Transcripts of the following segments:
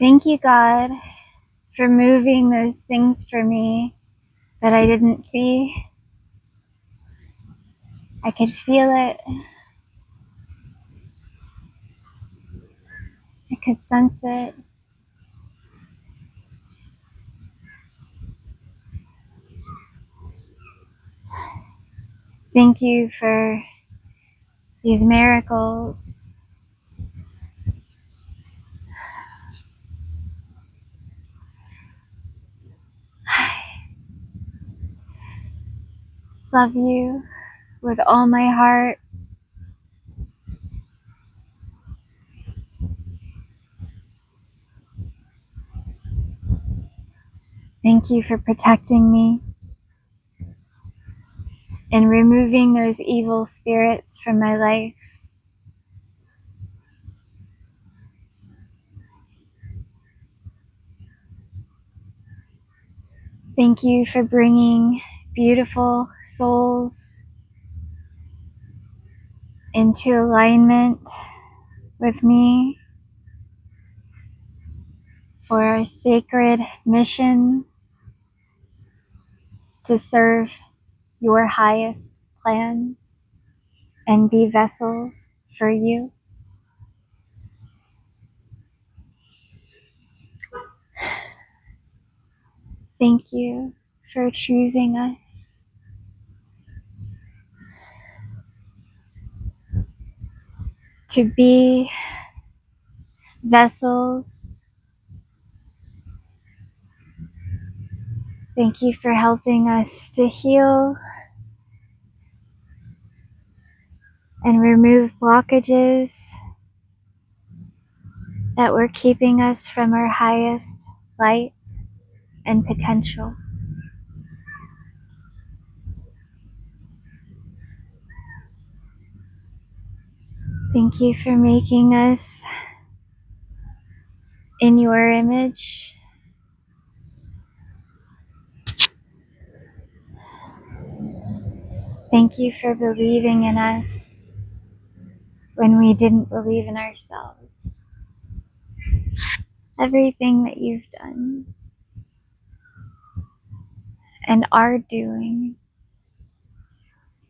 Thank you, God, for moving those things for me that I didn't see. I could feel it. I could sense it. Thank you for these miracles. I love you with all my heart. Thank you for protecting me and removing those evil spirits from my life. Thank you for bringing beautiful souls into alignment with me for our sacred mission to serve your highest plan and be vessels for you. Thank you for choosing us to be vessels. Thank you for helping us to heal and remove blockages that were keeping us from our highest light and potential. Thank you for making us in your image. Thank you for believing in us when we didn't believe in ourselves. Everything that you've done and are doing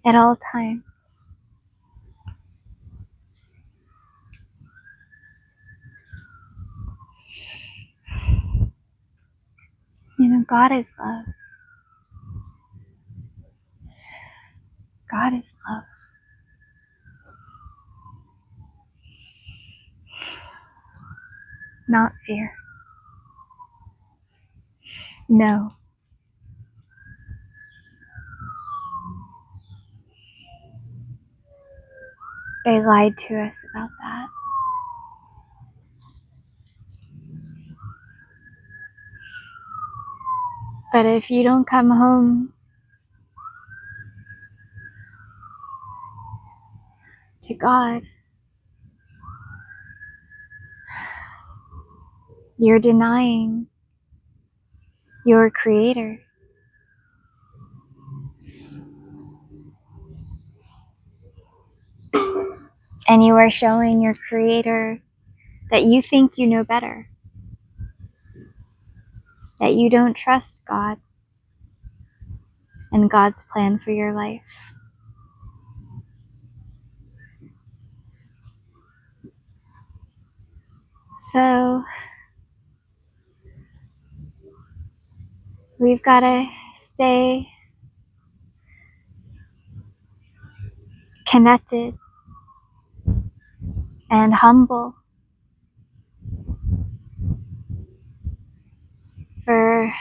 at all times. You know, God is love. God is love. Not fear. No. They lied to us about that. But if you don't come home to God, you're denying your Creator. And you are showing your Creator that you think you know better. That you don't trust God and God's plan for your life. So, we've got to stay connected and humble. For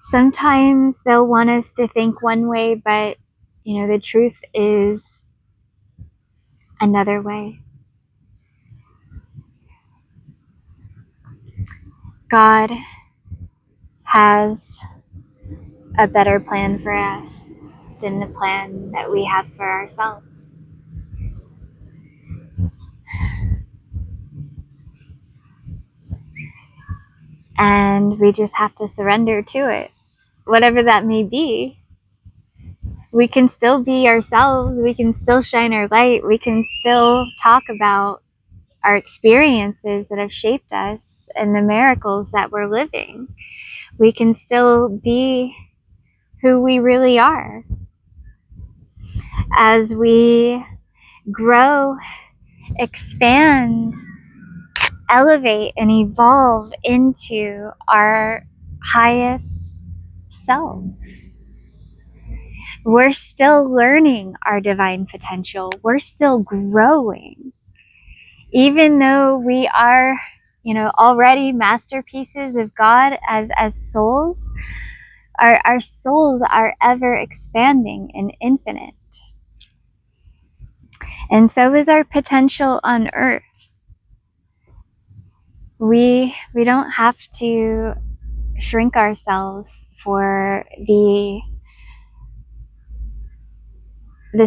sometimes they'll want us to think one way, but you know, the truth is another way. God has a better plan for us than the plan that we have for ourselves. And we just have to surrender to it, whatever that may be. We can still be ourselves. We can still shine our light. We can still talk about our experiences that have shaped us and the miracles that we're living, we can still be who we really are. As we grow, expand, elevate, and evolve into our highest selves, we're still learning our divine potential. We're still growing. Even though we are, already masterpieces of God as souls, our souls are ever expanding and infinite. And so is our potential on earth. We don't have to shrink ourselves for the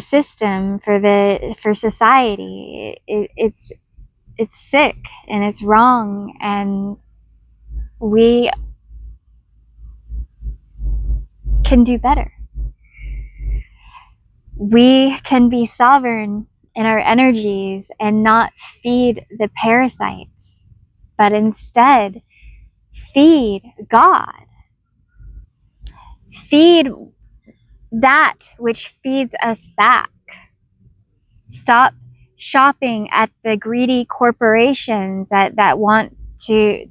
system, for society. It's sick and it's wrong, and we can do better. We can be sovereign in our energies and not feed the parasites, but instead feed God. Feed that which feeds us back. Stop shopping at the greedy corporations that want to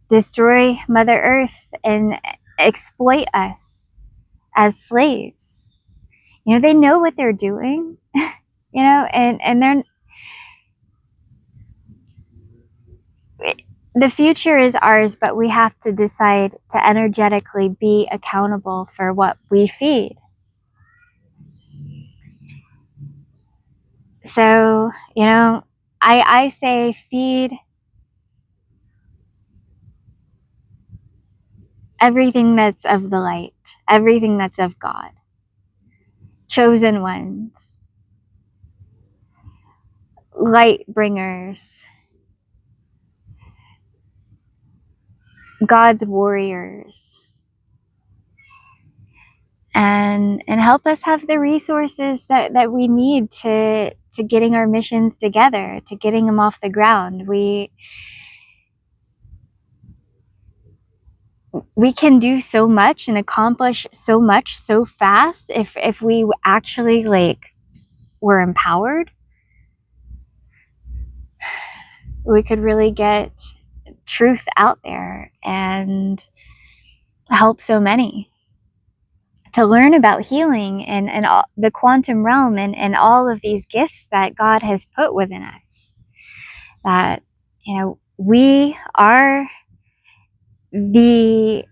destroy Mother Earth and exploit us as slaves. They know what they're doing, and the future is ours, but we have to decide to energetically be accountable for what we feed. So, I say feed everything that's of the light, everything that's of God, chosen ones, light bringers, God's warriors, and help us have the resources that we need to getting our missions together, to getting them off the ground. We can do so much and accomplish so much so fast if we actually were empowered. We could really get truth out there and help so many to learn about healing and all, the quantum realm and all of these gifts that God has put within us. That, we are the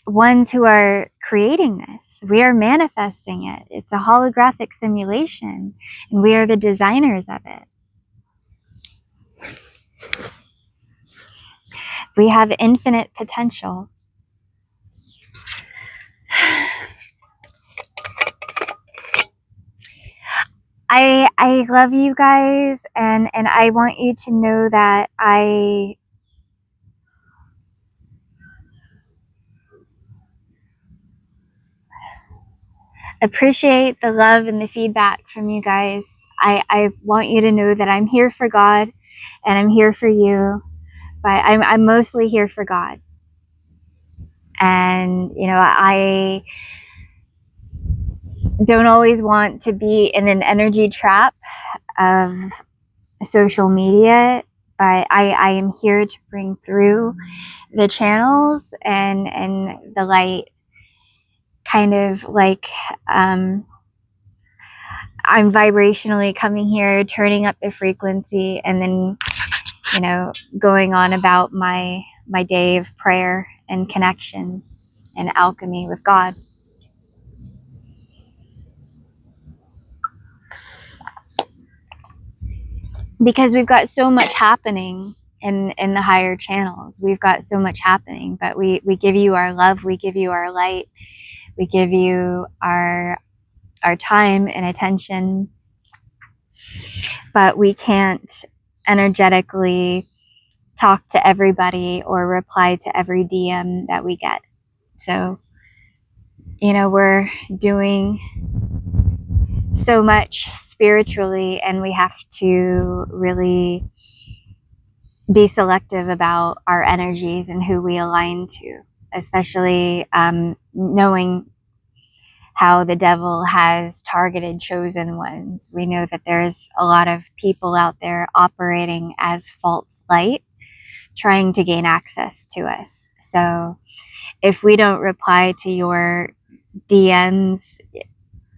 ones who are creating this. We are manifesting it. It's a holographic simulation, and we are the designers of it. We have infinite potential. I love you guys, and I want you to know that I appreciate the love and the feedback from you guys. I want you to know that I'm here for God and I'm here for you, but I'm mostly here for God. And, I don't always want to be in an energy trap of social media, but I am here to bring through the channels and the light, kind of like I'm vibrationally coming here, turning up the frequency, and then going on about my day of prayer and connection and alchemy with God. Because we've got so much happening in the higher channels. We've got so much happening, but we give you our love, we give you our light, we give you our time and attention, but we can't energetically talk to everybody or reply to every DM that we get. So, we're doing so much spiritually, and we have to really be selective about our energies and who we align to, especially knowing how the devil has targeted chosen ones. We know that there's a lot of people out there operating as false light, trying to gain access to us. So if we don't reply to your DMs,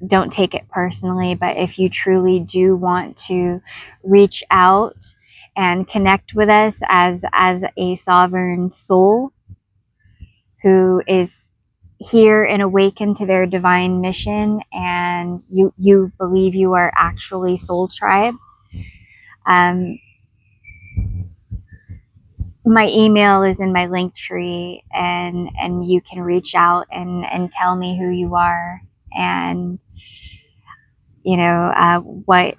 don't take it personally. But if you truly do want to reach out and connect with us as a sovereign soul who is here and awakened to their divine mission, and you believe you are actually soul tribe, my email is in my link tree, and you can reach out and tell me who you are, and what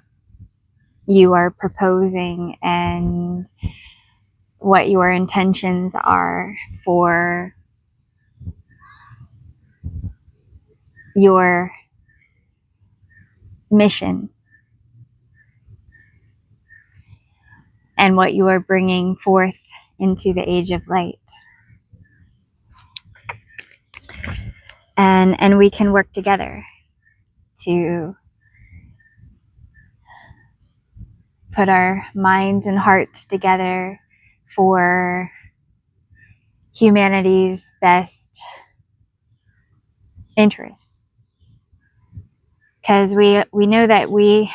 you are proposing and what your intentions are for your mission and what you are bringing forth into the age of light. And we can work together to put our minds and hearts together for humanity's best interests. Because we know that we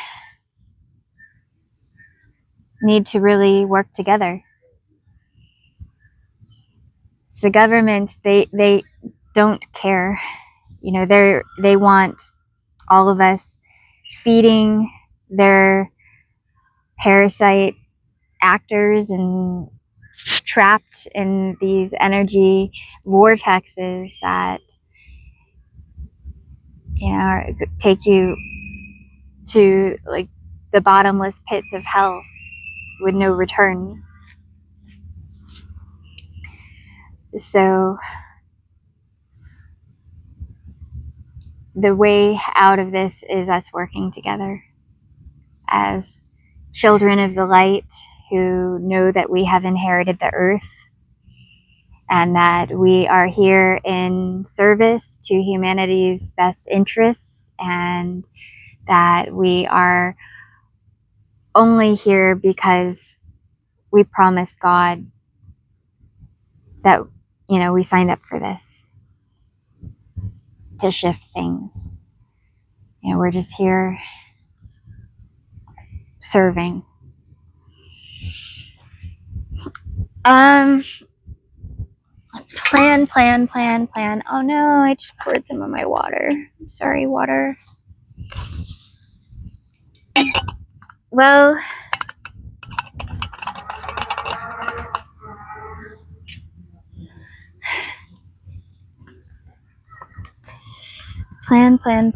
need to really work together. So the governments, they don't care. They want all of us feeding their parasite actors and trapped in these energy vortexes that take you to like the bottomless pits of hell with no return. So the way out of this is us working together as children of the light who know that we have inherited the earth and that we are here in service to humanity's best interests, and that we are only here because we promised God that, we signed up for this to shift things. We're just here serving. Plan. Oh no, I just poured some of my water. Sorry, water. Well, plan. Plan.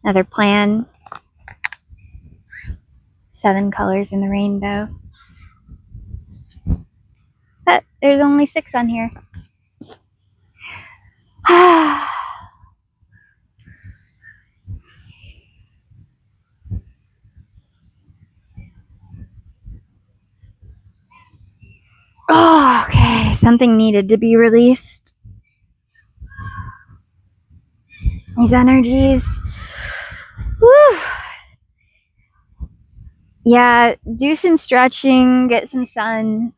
Another plan. 7 colors in the rainbow. But there's only 6 on here. Oh, okay. Something needed to be released. These energies. Woo. Yeah, do some stretching, get some sun,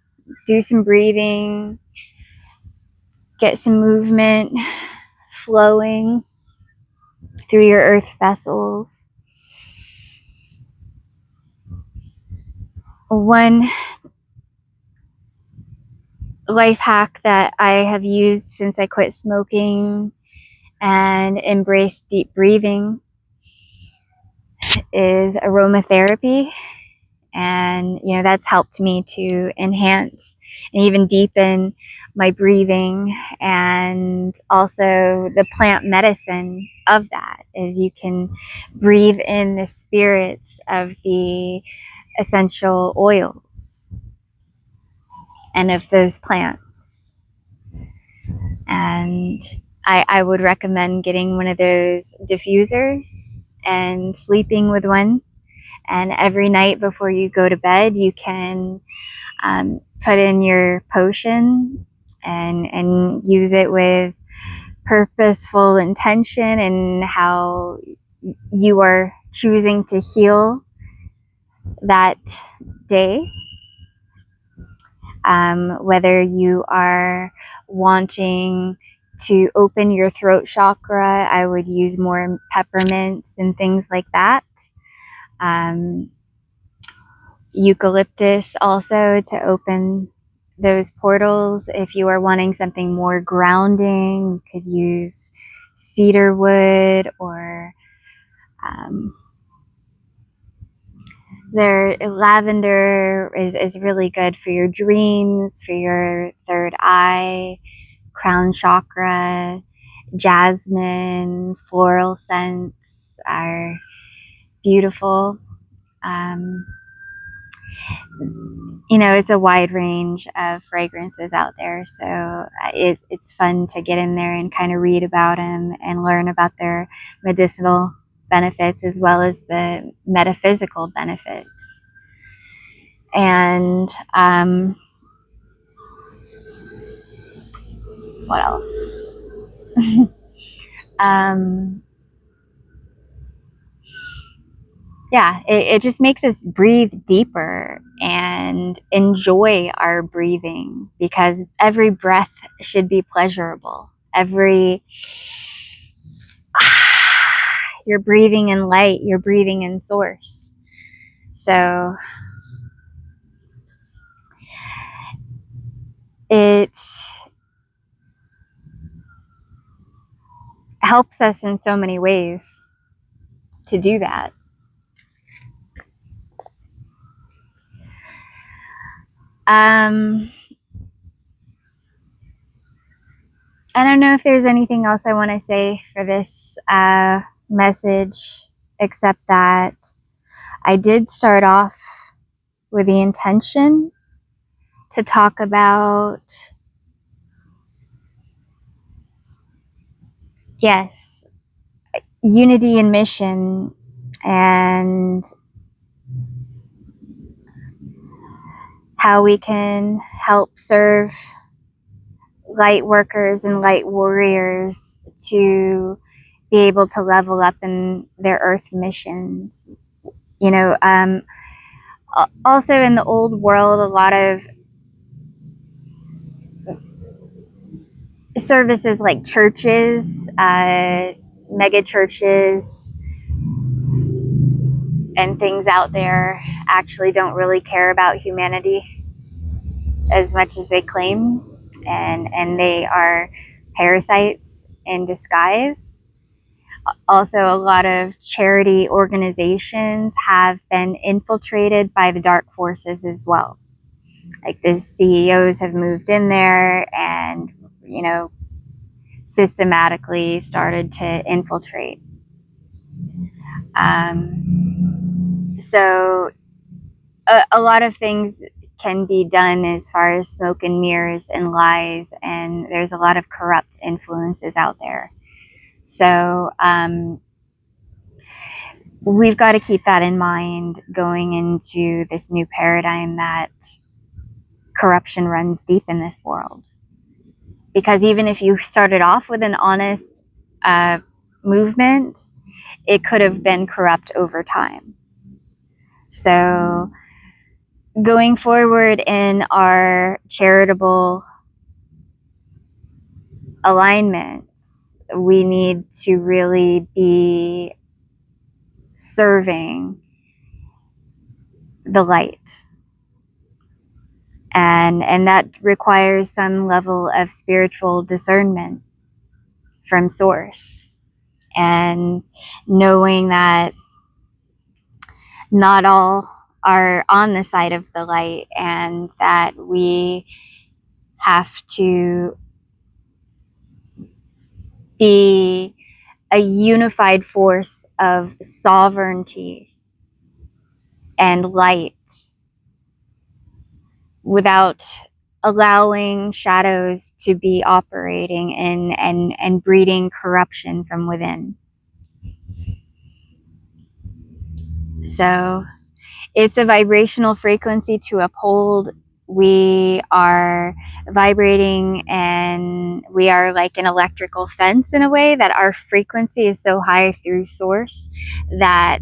do some breathing, get some movement flowing through your earth vessels. One life hack that I have used since I quit smoking and embraced deep breathing is aromatherapy. And, that's helped me to enhance and even deepen my breathing. And also the plant medicine of that is you can breathe in the spirits of the essential oils and of those plants. And I would recommend getting one of those diffusers and sleeping with one. And every night before you go to bed, you can put in your potion and use it with purposeful intention and how you are choosing to heal that day. Whether you are wanting to open your throat chakra, I would use more peppermints and things like that. Eucalyptus also to open those portals. If you are wanting something more grounding, you could use cedar wood, or lavender is really good for your dreams, for your third eye, crown chakra. Jasmine, floral scents are beautiful. You know, it's a wide range of fragrances out there, so it's fun to get in there and kind of read about them and learn about their medicinal benefits as well as the metaphysical benefits. And what else? Yeah, it just makes us breathe deeper and enjoy our breathing, because every breath should be pleasurable. You're breathing in light, you're breathing in source. So it helps us in so many ways to do that. I don't know if there's anything else I want to say for this message, except that I did start off with the intention to talk about, yes, unity and mission, and how we can help serve light workers and light warriors to be able to level up in their earth missions. You know, also in the old world, a lot of services like churches, mega churches, and things out there actually don't really care about humanity as much as they claim, and they are parasites in disguise. Also, a lot of charity organizations have been infiltrated by the dark forces as well. Like, the CEOs have moved in there and, you know, systematically started to infiltrate. So a lot of things can be done as far as smoke and mirrors and lies, and there's a lot of corrupt influences out there. So we've got to keep that in mind going into this new paradigm, that corruption runs deep in this world. Because even if you started off with an honest movement, it could have been corrupt over time. So going forward in our charitable alignments, we need to really be serving the light. And that requires some level of spiritual discernment from source, and knowing that not all are on the side of the light, and that we have to be a unified force of sovereignty and light without allowing shadows to be operating and breeding corruption from within. So it's a vibrational frequency to uphold. We are vibrating, and we are like an electrical fence in a way, that our frequency is so high through source that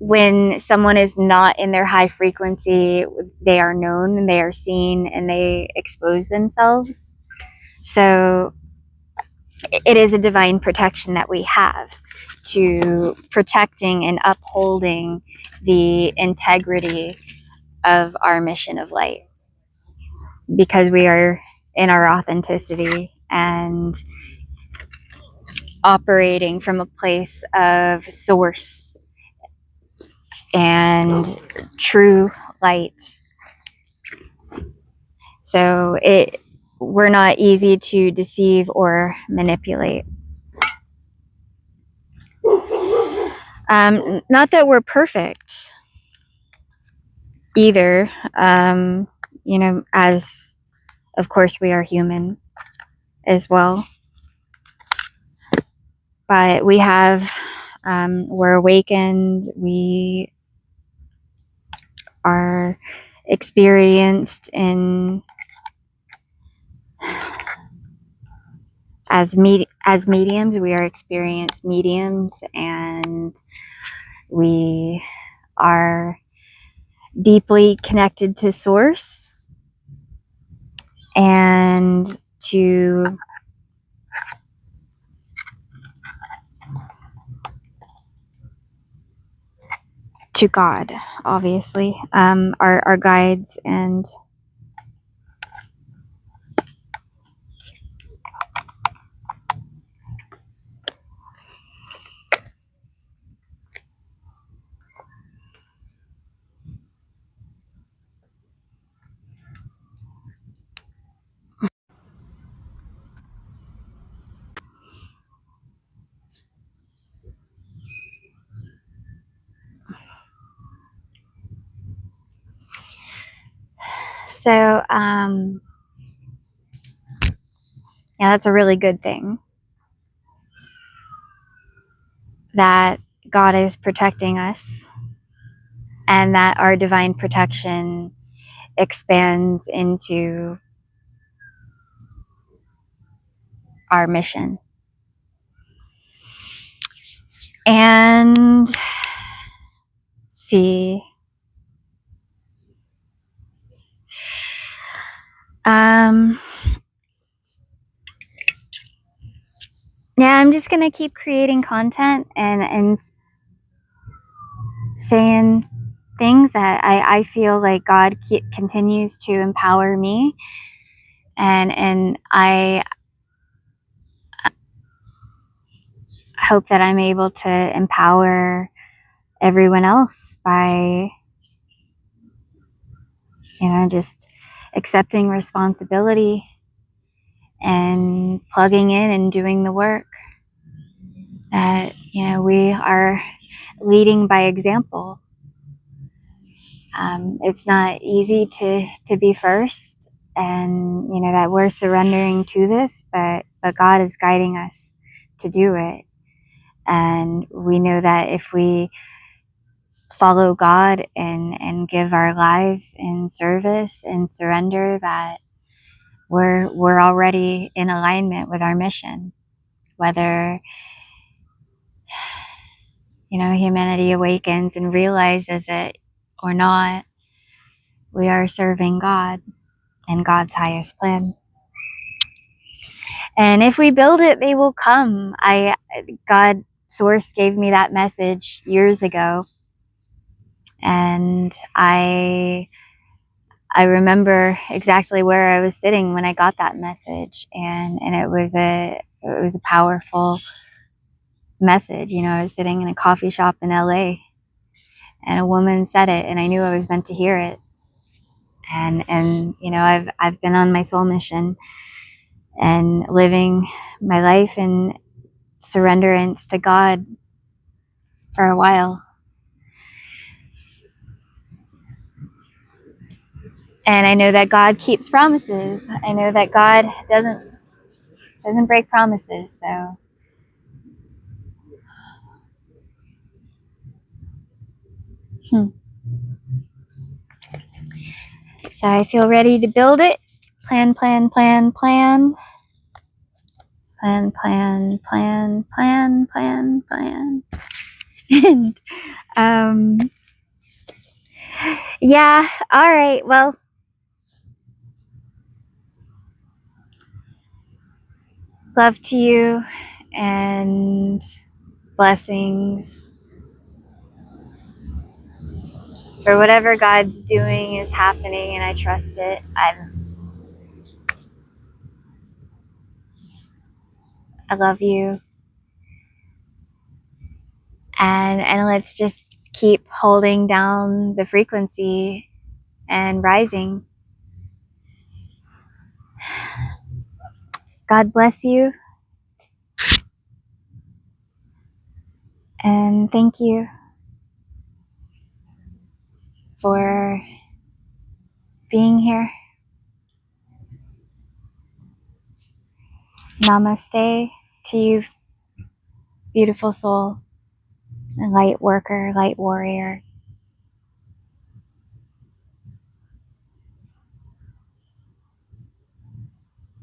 when someone is not in their high frequency, they are known, they are seen, and they expose themselves. So it is a divine protection that we have to protecting and upholding the integrity of our mission of light, because we are in our authenticity and operating from a place of source and true light. So we're not easy to deceive or manipulate. Not that we're perfect either, as of course we are human as well. But we have, we're awakened, we are experienced in as mediums, we are experienced mediums, and we are deeply connected to source and to God, obviously, our guides. And so, yeah, that's a really good thing, that God is protecting us, and that our divine protection expands into our mission. And see, yeah, I'm just gonna keep creating content and saying things that I feel like God continues to empower me, and I hope that I'm able to empower everyone else by, just accepting responsibility and plugging in and doing the work. That, we are leading by example. It's not easy to be first, and that we're surrendering to this, but God is guiding us to do it. And we know that if we follow God and give our lives in service and surrender, that we're already in alignment with our mission. Whether humanity awakens and realizes it or not, we are serving God and God's highest plan. And if we build it, they will come. God Source gave me that message years ago, and I remember exactly where I was sitting when I got that message, and it was a powerful message. I was sitting in a coffee shop in LA, and a woman said it, and I knew I was meant to hear it. And I've been on my soul mission and living my life in surrenderance to God for a while. And I know that God keeps promises. I know that God doesn't break promises. So So I feel ready to build it. Plan, plan, plan, plan. Plan, plan, plan, plan, plan, plan. And yeah, all right. Well, love to you and blessings for whatever God's doing is happening, and I trust it. I love you. And let's just keep holding down the frequency and rising. God bless you. And thank you for being here. Namaste to you, beautiful soul, light worker, light warrior.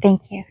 Thank you.